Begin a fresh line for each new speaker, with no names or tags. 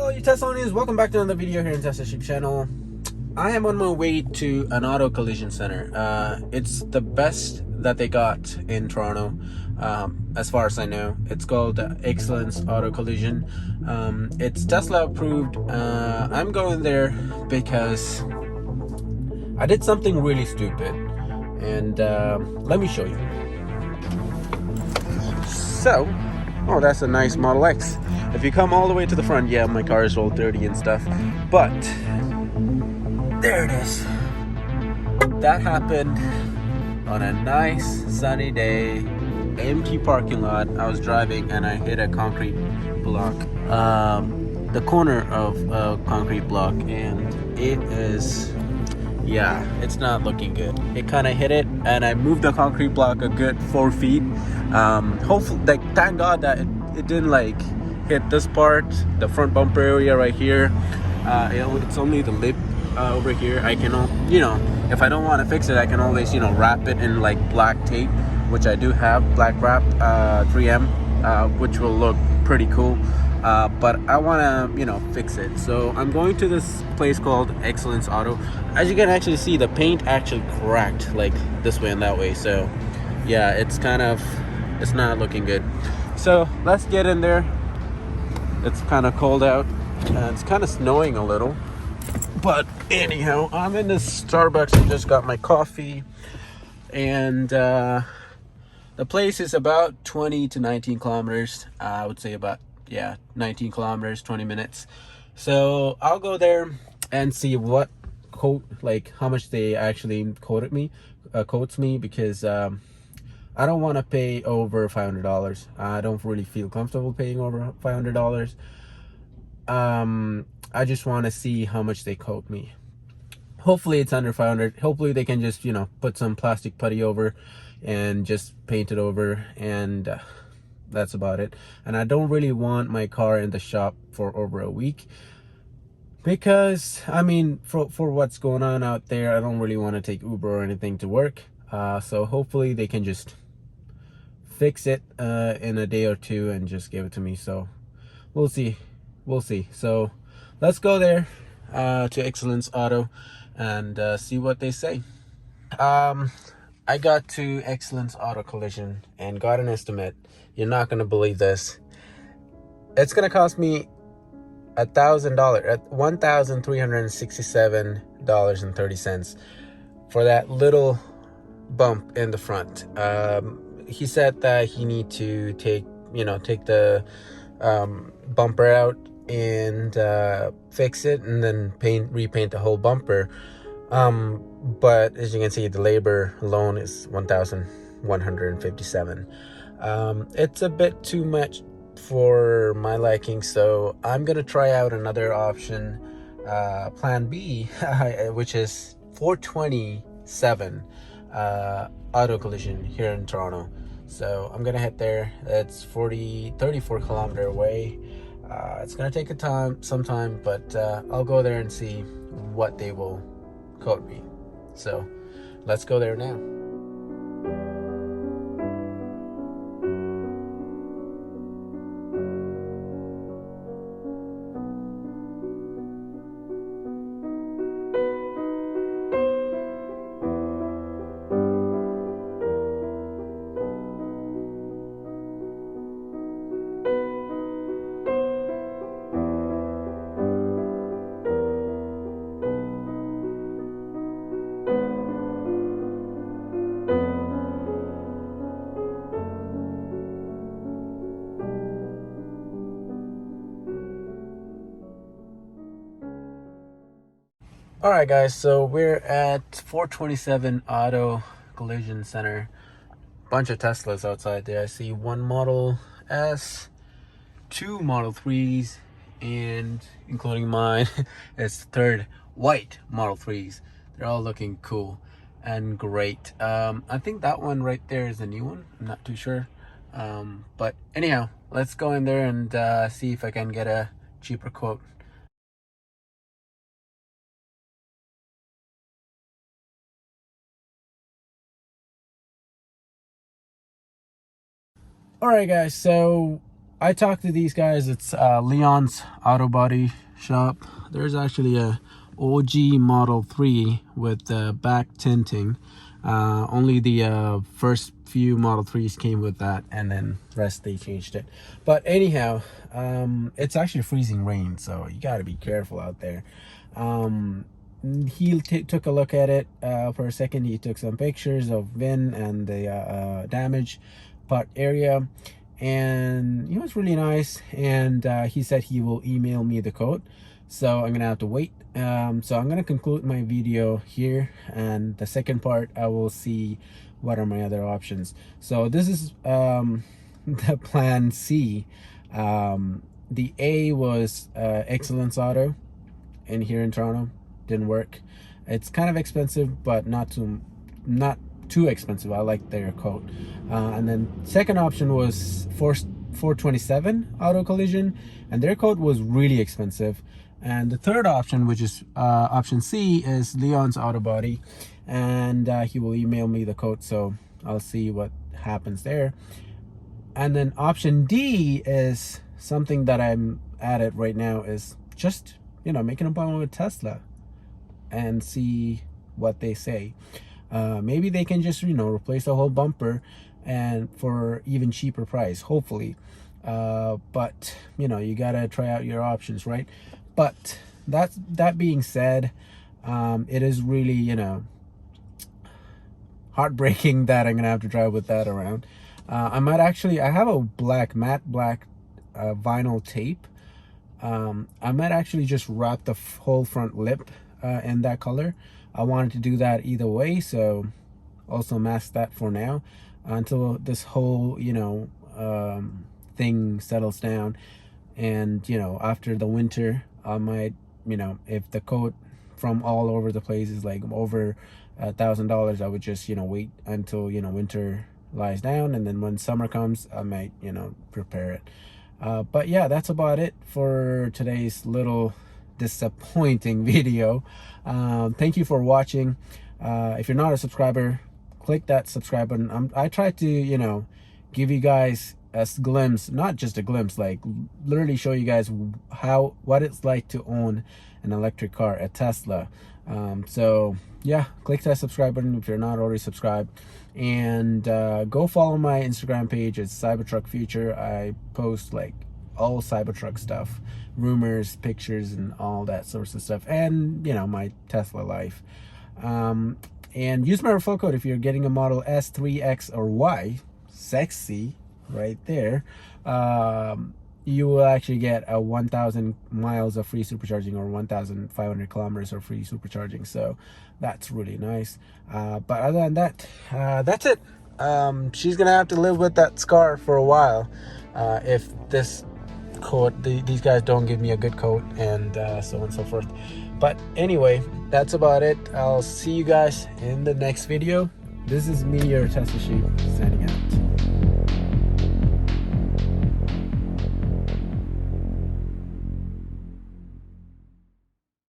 Hello, you Teslonians. Welcome back to another video here in Tesla Sheep Channel. I am on my way to an auto collision center. It's the best that they got in Toronto, as far as I know. It's called Excellence Auto Collision. It's Tesla approved. I'm going there because I did something really stupid, and let me show you. So, oh, that's a nice Model X. If you come all the way to the front, yeah, my car is all dirty and stuff, but there it is. That happened on a nice sunny day, empty parking lot. I was driving and I hit a concrete block, the corner of a concrete block, and it is, yeah, it's not looking good. It kind of hit it, and I moved the concrete block a good 4 feet. Hopefully, like, thank God that it didn't like hit this part, the front bumper area right here. It's only the lip over here. I can, if I don't want to fix it, I can always, wrap it in like black tape, which I do have, black wrap, 3M, which will look pretty cool. But I want to, fix it. So I'm going to this place called Excellence Auto. As you can actually see, the paint actually cracked like this way and that way. So yeah, it's not looking good. So let's get in there. It's kind of cold out and it's kind of snowing a little. But anyhow, I'm in this Starbucks. I just got my coffee, and the place is about 20 to 19 kilometers. I would say about, 19 kilometers, 20 minutes. So I'll go there and see what how much they actually quotes me, because I don't want to pay over $500. I don't really feel comfortable paying over $500. I just want to see how much they quote me. Hopefully it's under 500. Hopefully they can just, put some plastic putty over and just paint it over, and that's about it. And I don't really want my car in the shop for over a week, because I mean, for what's going on out there, I don't really want to take Uber or anything to work. So hopefully they can just fix it in a day or two and just give it to me. So we'll see. So let's go there to Excellence Auto and see what they say. I got to Excellence Auto Collision and got an estimate. You're not gonna believe this. It's gonna cost me $1,000 at $1,367.30 for that little bump in the front. He said that he need to take the bumper out and fix it, and then repaint the whole bumper. But as you can see, the labor alone is $1,157. It's a bit too much for my liking, so I'm gonna try out another option, plan B, which is 427 auto collision here in Toronto. So I'm gonna head there. It's 34 kilometer away. It's gonna take some time, but I'll go there and see what they will quote me. So let's go there now. All right, guys, so we're at 427 Auto Collision Center. Bunch of Teslas outside there. I see one Model S, two Model 3s, and including mine, it's the third white Model 3s. They're all looking cool and great. I think that one right there is a new one. I'm not too sure. But anyhow, let's go in there and see if I can get a cheaper quote. All right, guys, so I talked to these guys. It's Leon's Auto Body Shop. There's actually a OG Model 3 with back tinting. Only the first few Model 3s came with that, and then rest they changed it. But anyhow, it's actually freezing rain, so you got to be careful out there. He took a look at it for a second. He took some pictures of VIN and the damage part area, and it was really nice. And he said he will email me the code, so I'm gonna have to wait. So I'm gonna conclude my video here, and the second part I will see what are my other options. So this is the plan C. The A was Excellence Auto in here in Toronto. Didn't work. It's kind of expensive, but not too expensive. I like their code. And then second option was 427 Auto Collision, and their code was really expensive. And the third option, which is option C, is Leon's Auto Body, and he will email me the code, so I'll see what happens there. And then option D is something that I'm at it right now, is just, you know, making an appointment with Tesla and see what they say. Maybe they can just, you know, replace the whole bumper and for even cheaper price, hopefully. But you know, you gotta try out your options, right? But that being said, it is really, you know, heartbreaking that I'm gonna have to drive with that around. I might actually, I have a matte black vinyl tape. I might actually just wrap the whole front lip in that color. I wanted to do that either way, so also mask that for now until this whole, you know, thing settles down. And you know, after the winter, I might, you know, if the coat from all over the place is like over $1,000, I would just, you know, wait until, you know, winter lies down, and then when summer comes, I might, you know, prepare it. But yeah, that's about it for today's little disappointing video. Thank you for watching. If you're not a subscriber, click that subscribe button. I try to, you know, give you guys a glimpse, not just a glimpse, like literally show you guys what it's like to own an electric car, a Tesla. So yeah, click that subscribe button if you're not already subscribed, and go follow my Instagram page. It's Cybertruck Future. I post like all Cybertruck stuff, rumors, pictures, and all that sorts of stuff, and you know, my Tesla life. And use my referral code if you're getting a Model S, 3X, or Y, sexy, right there. You will actually get a 1,000 miles of free supercharging, or 1,500 kilometers of free supercharging. So that's really nice. But other than that, that's it. She's gonna have to live with that scar for a while if this code, these guys don't give me a good code, and so on and so forth. But anyway, that's about it. I'll see you guys in the next video. This is me, your Tesla Sheep, signing